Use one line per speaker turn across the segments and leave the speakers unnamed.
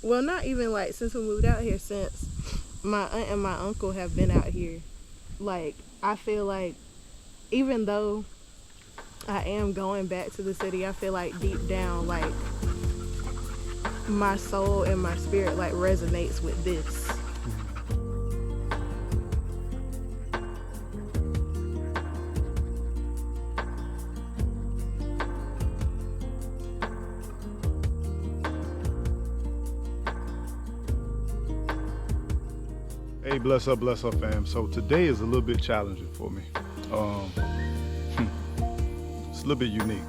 well, not even like since we moved out here, since my aunt and my uncle have been out here. Like, I feel like even though I am going back to the city, I feel like deep down, like my soul and my spirit like resonates with this.
Hey, bless up, fam. So today is a little bit challenging for me. Um, it's a little bit unique.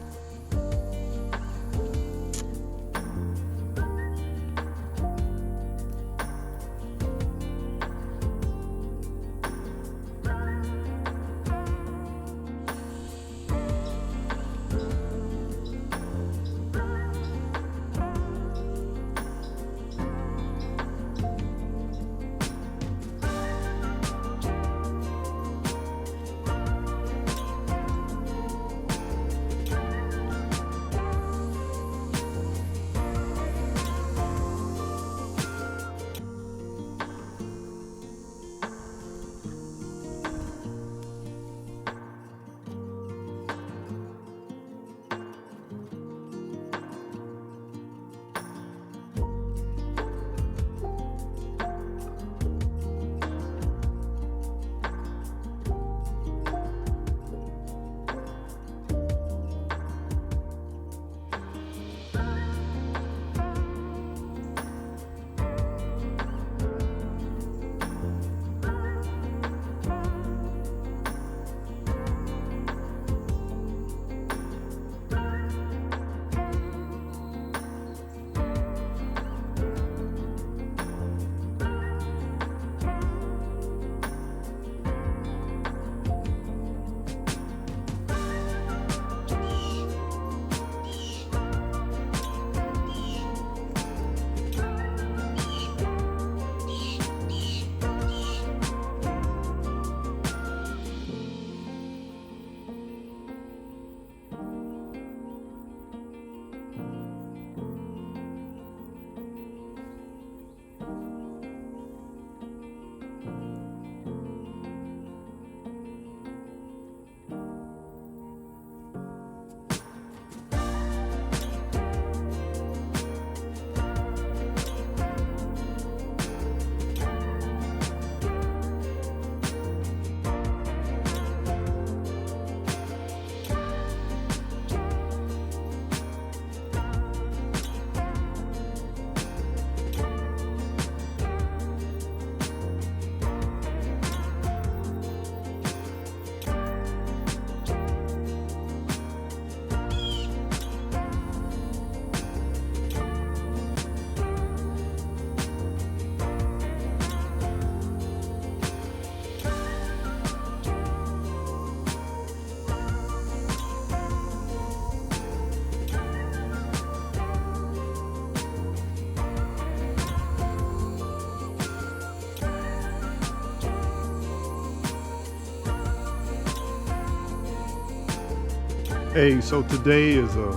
Hey, so today is a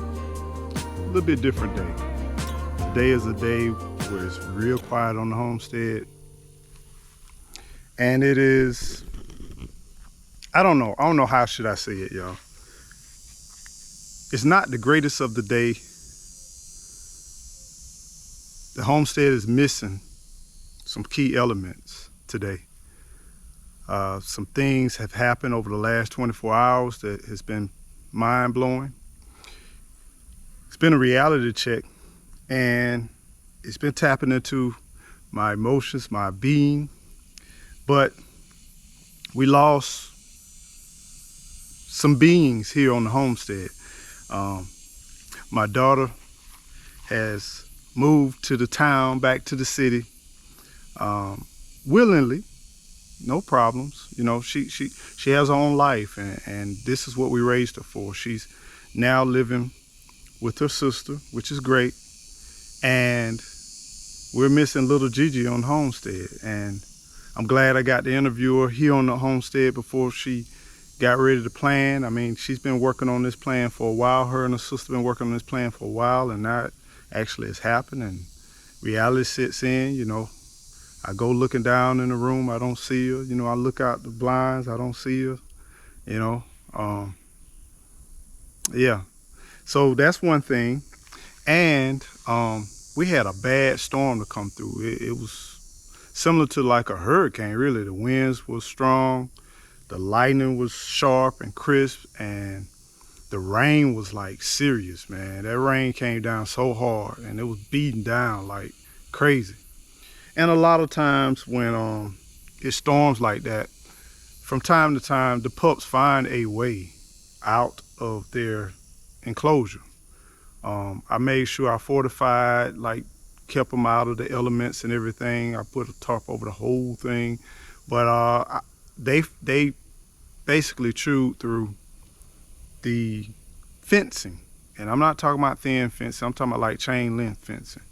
little bit different day. Today is a day where it's real quiet on the homestead. And it is, I don't know how should I say it, y'all. It's not the greatest of the day. The homestead is missing some key elements today. Some things have happened over the last 24 hours that has been mind-blowing. It's been a reality check, and it's been tapping into my emotions, my being. But we lost some beings here on the homestead. My daughter has moved to the town, back to the city, willingly. No problems. You know, she has her own life, and this is what we raised her for. She's now living with her sister, which is great. And we're missing Lil GG on the homestead. And I'm glad I got to interview her here on the homestead before she got ready to plan. I mean, she's been working on this plan for a while. Her and her sister been working on this plan for a while, and now it actually has happened. And reality sets in, you know. I go looking down in the room, I don't see her. You know, I look out the blinds, I don't see her, you know. Yeah, so that's one thing. And we had a bad storm to come through. It was similar to like a hurricane, really. The winds were strong, the lightning was sharp and crisp, and the rain was like serious, man. That rain came down so hard, and it was beating down like crazy. And a lot of times when it storms like that, from time to time, the pups find a way out of their enclosure. I made sure I fortified, like kept them out of the elements and everything. I put a tarp over the whole thing, but they basically chewed through the fencing, and I'm not talking about thin fencing. I'm talking about like chain link fencing,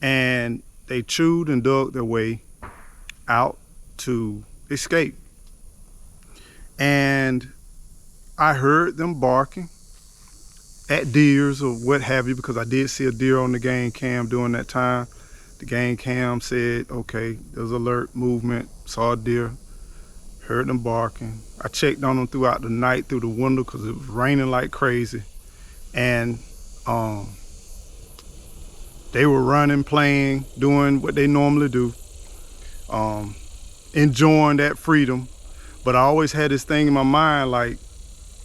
and they chewed and dug their way out to escape. And I heard them barking at deers or what have you, because I did see a deer on the game cam during that time. The game cam said, okay, there's alert movement, saw a deer, heard them barking. I checked on them throughout the night through the window because it was raining like crazy. And they were running, playing, doing what they normally do, enjoying that freedom. But I always had this thing in my mind, like,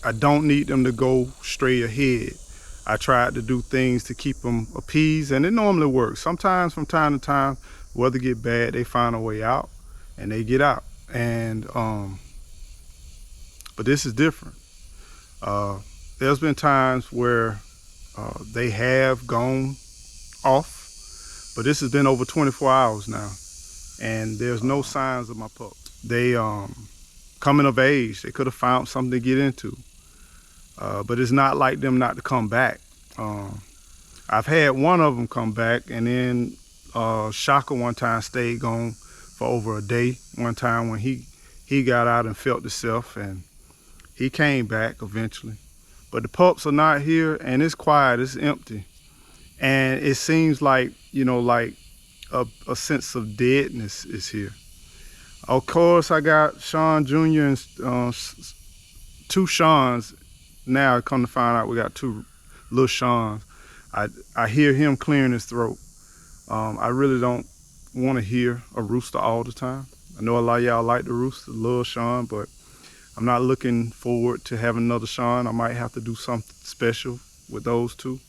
I don't need them to go straight ahead. I tried to do things to keep them appeased, and it normally works. Sometimes, from time to time, weather get bad, they find a way out, and they get out. And but this is different. There's been times where they have gone off, but this has been over 24 hours now, and there's no signs of my pups. They coming of age. They could have found something to get into. But it's not like them not to come back. I've had one of them come back, and then Shaka one time stayed gone for over a day. One time when he got out and felt himself, and he came back eventually. But the pups are not here, and it's quiet, it's empty. And it seems like, you know, like a sense of deadness is here. Of course, I got Sean Jr. and two Seans. Now I come to find out we got two little Seans. I hear him clearing his throat. I really don't want to hear a rooster all the time. I know a lot of y'all like the rooster, love Sean, but I'm not looking forward to having another Sean. I might have to do something special with those two.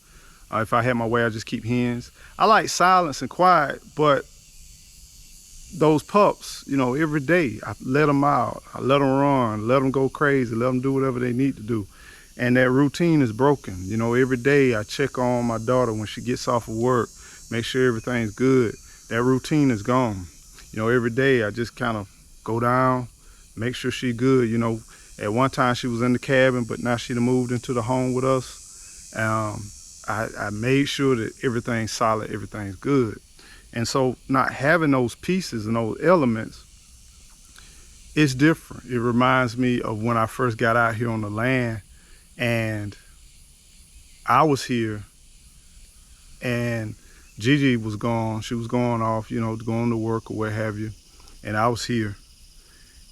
If I had my way, I'd just keep hens. I like silence and quiet, but those pups, you know, every day I let them out. I let them run, let them go crazy, let them do whatever they need to do. And that routine is broken. You know, every day I check on my daughter when she gets off of work, make sure everything's good. That routine is gone. You know, every day I just kind of go down, make sure she's good. You know, at one time she was in the cabin, but now she done moved into the home with us. I made sure that everything's solid, everything's good. And so not having those pieces and those elements, it's different. It reminds me of when I first got out here on the land, and I was here, and Gigi was gone. She was going off, you know, going to work or what have you. And I was here.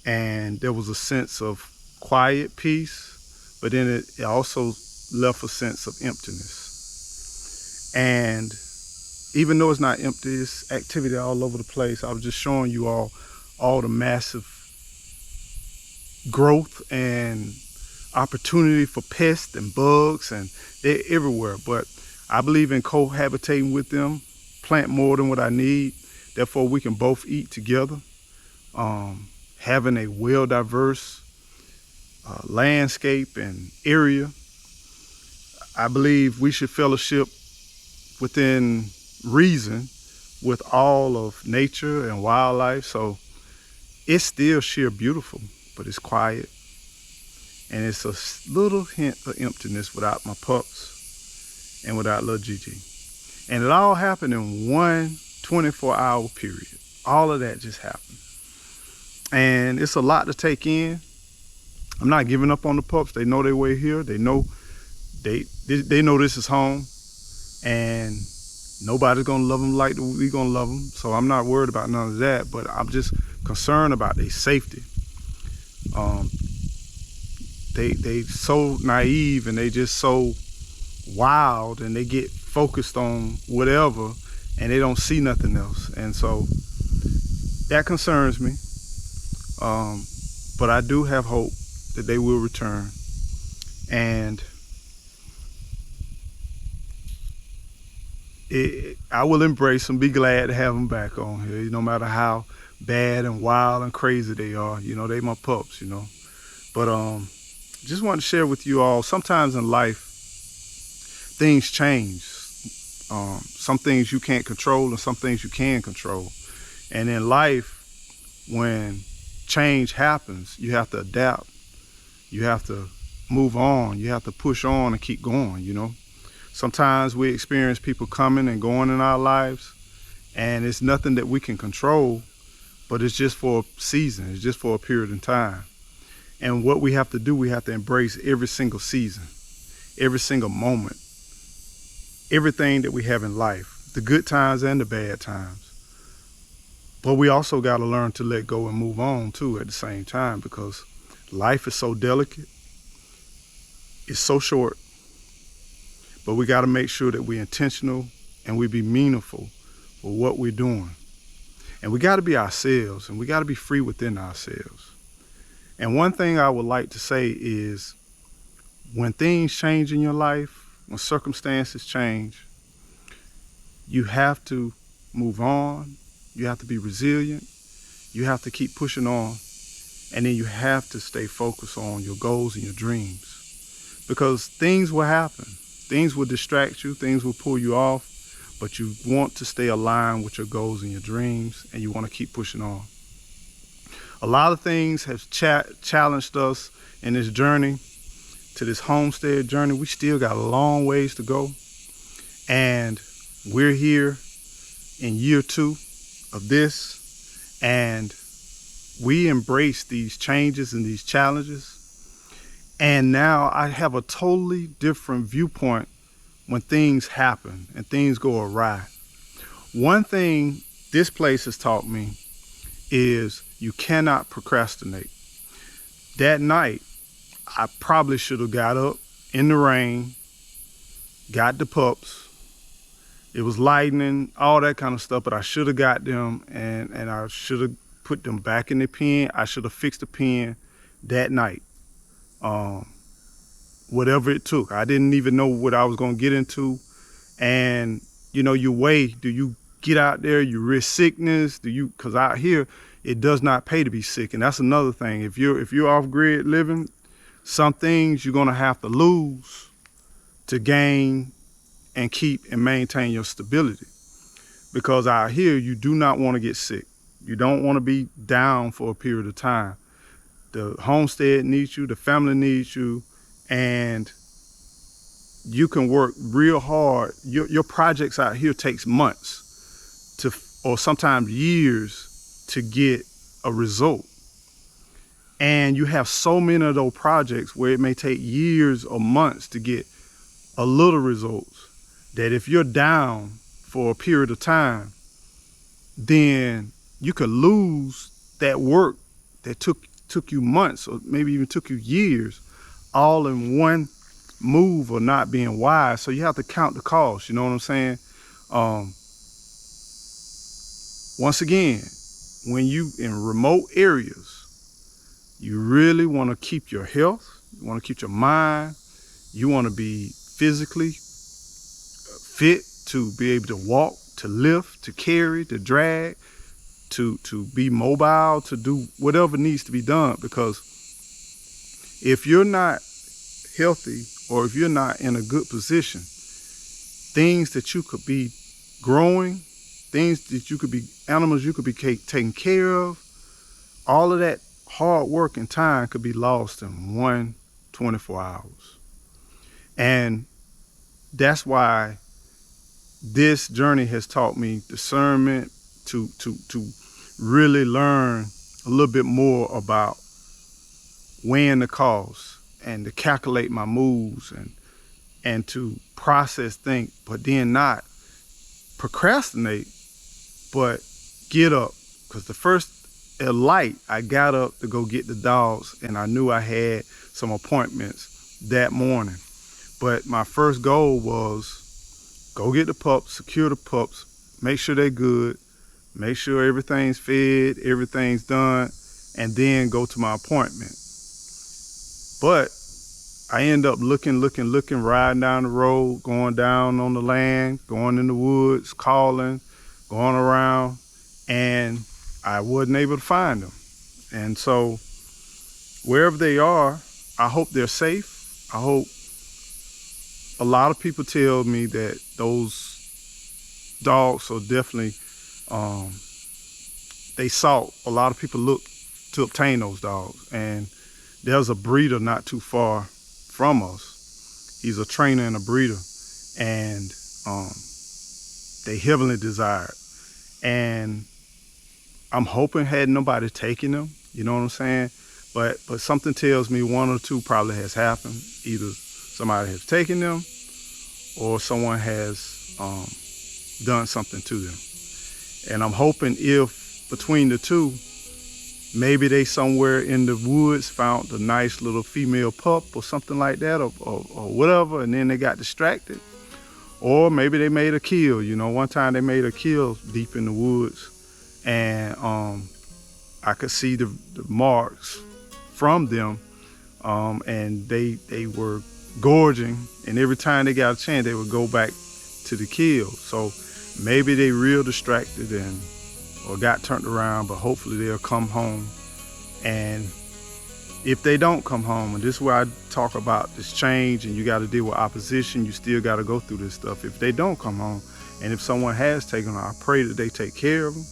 And there was a sense of quiet peace, but then it also left a sense of emptiness. And even though it's not empty, it's activity all over the place. I was just showing you all the massive growth and opportunity for pests and bugs, and they're everywhere. But I believe in cohabitating with them, plant more than what I need, therefore we can both eat together. Having a well-diverse landscape and area, I believe we should fellowship within reason with all of nature and wildlife. So it's still sheer beautiful, but it's quiet. And it's a little hint of emptiness without my pups and without Lil GG. And it all happened in one 24-hour period. All of that just happened. And it's a lot to take in. I'm not giving up on the pups. They know their way here. They know they know this is home. And Nobody's gonna love them like we gonna love them. So I'm not worried about none of that, but I'm just concerned about their safety. Um, they so naive and they just so wild, and they get focused on whatever and they don't see nothing else. And so that concerns me. But I do have hope that they will return. And I will embrace them, be glad to have them back on here, no matter how bad and wild and crazy they are. You know, they my pups, you know. But just wanted to share with you all, sometimes in life, things change. Some things you can't control and some things you can control. And in life, when change happens, you have to adapt. You have to move on. You have to push on and keep going, you know. Sometimes we experience people coming and going in our lives, and it's nothing that we can control, but it's just for a season. It's just for a period of time. And what we have to do, we have to embrace every single season, every single moment, everything that we have in life, the good times and the bad times. But we also got to learn to let go and move on too at the same time, because life is so delicate. It's so short. But we got to make sure that we're intentional and we be meaningful for what we're doing. And we got to be ourselves, and we got to be free within ourselves. And one thing I would like to say is, when things change in your life, when circumstances change, you have to move on. You have to be resilient. You have to keep pushing on. And then you have to stay focused on your goals and your dreams. Because things will happen. Things will distract you. Things will pull you off. But you want to stay aligned with your goals and your dreams, and you want to keep pushing on. A lot of things have challenged us in this journey, to this homestead journey. We still got a long ways to go. And we're here in year 2 of this, and we embrace these changes and these challenges. And now I have a totally different viewpoint when things happen and things go awry. One thing this place has taught me is you cannot procrastinate. That night, I probably should have got up in the rain, got the pups. It was lightning, all that kind of stuff, but I should have got them, and I should have put them back in the pen. I should have fixed the pen that night. Whatever it took. I didn't even know what I was going to get into. And, you know, you weigh, do you get out there, you risk sickness? Because out here, it does not pay to be sick. And that's another thing. If you're off-grid living, some things you're going to have to lose to gain and keep and maintain your stability. Because out here, you do not want to get sick. You don't want to be down for a period of time. The homestead needs you, the family needs you, and you can work real hard. Your projects out here takes months or sometimes years to get a result. And you have so many of those projects where it may take years or months to get a little results, that if you're down for a period of time, then you could lose that work that took you months or maybe even took you years, all in one move or not being wise. So you have to count the cost, you know what I'm saying? Once again, when you in remote areas, you really want to keep your health, you want to keep your mind, you want to be physically fit to be able to walk, to lift, to carry, to drag, to be mobile, to do whatever needs to be done. Because if you're not healthy, or if you're not in a good position, things that you could be growing, things that you could be, animals you could be taking care of, all of that hard work and time could be lost in 24 hours. And that's why this journey has taught me discernment, to really learn a little bit more about weighing the costs and to calculate my moves and to process, think, but then not procrastinate, but get up. Because the first light, I got up to go get the dogs, and I knew I had some appointments that morning. But my first goal was go get the pups, secure the pups, make sure they're good, make sure everything's fed, everything's done, and then go to my appointment. But I end up looking, riding down the road, going down on the land, going in the woods, calling, going around, and I wasn't able to find them. And so wherever they are, I hope they're safe. I hope a lot of people tell me that those dogs are definitely, they sought. A lot of people look to obtain those dogs. And there's a breeder not too far from us. He's a trainer and a breeder. And they heavily desired. And I'm hoping had nobody taken them, you know what I'm saying? But something tells me one or two probably has happened. Either somebody has taken them or someone has done something to them. And I'm hoping if between the two, maybe they somewhere in the woods found a nice little female pup or something like that or whatever, and then they got distracted. Or maybe they made a kill. You know, one time they made a kill deep in the woods, and I could see the marks from them, and they were gorging, and every time they got a chance, they would go back to the kill. So maybe they real distracted or got turned around, but hopefully they'll come home. And if they don't come home, and this is where I talk about this change, and you got to deal with opposition, you still got to go through this stuff. If they don't come home, and if someone has taken them, I pray that they take care of them,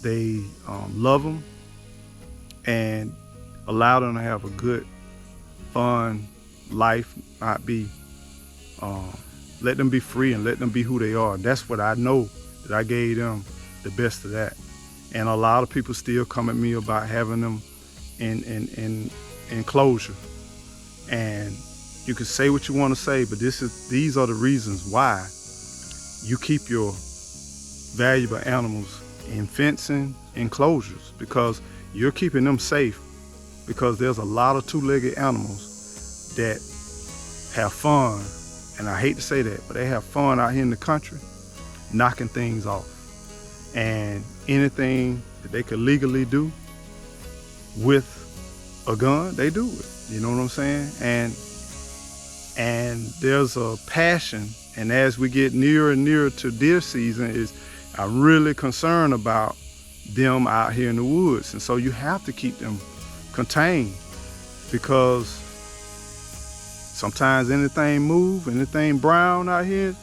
they love them, and allow them to have a good, fun life, not be, let them be free and let them be who they are. That's what I know, that I gave them the best of that. And a lot of people still come at me about having them in enclosure. And you can say what you want to say, but these are the reasons why you keep your valuable animals in fencing enclosures, because you're keeping them safe. Because there's a lot of two-legged animals that have fun, and I hate to say that, but they have fun out here in the country knocking things off. And anything that they could legally do with a gun, they do it. You know what I'm saying? And there's a passion, and as we get nearer and nearer to deer season, I'm really concerned about them out here in the woods. And so you have to keep them contained, because sometimes anything move, anything brown out here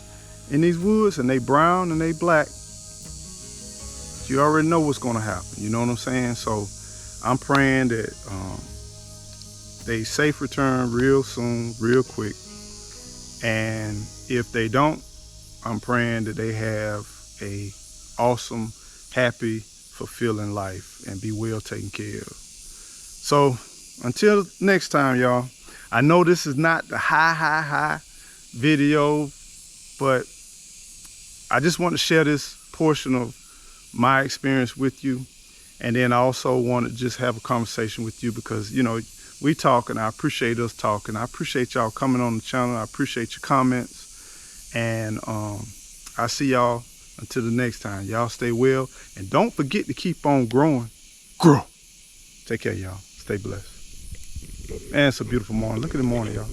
in these woods, and they brown and they black, you already know what's going to happen. You know what I'm saying? So I'm praying that they safe return real soon, real quick. And if they don't, I'm praying that they have a awesome, happy, fulfilling life and be well taken care of. So until next time, y'all, I know this is not the high video, but I just want to share this portion of my experience with you. And then I also want to just have a conversation with you, because, you know, we talk, and I appreciate us talking. I appreciate y'all coming on the channel. I appreciate your comments. And I see y'all until the next time. Y'all stay well. And don't forget to keep on growing. Grow. Take care, y'all. Stay blessed. Man, it's a beautiful morning. Look at the morning, y'all.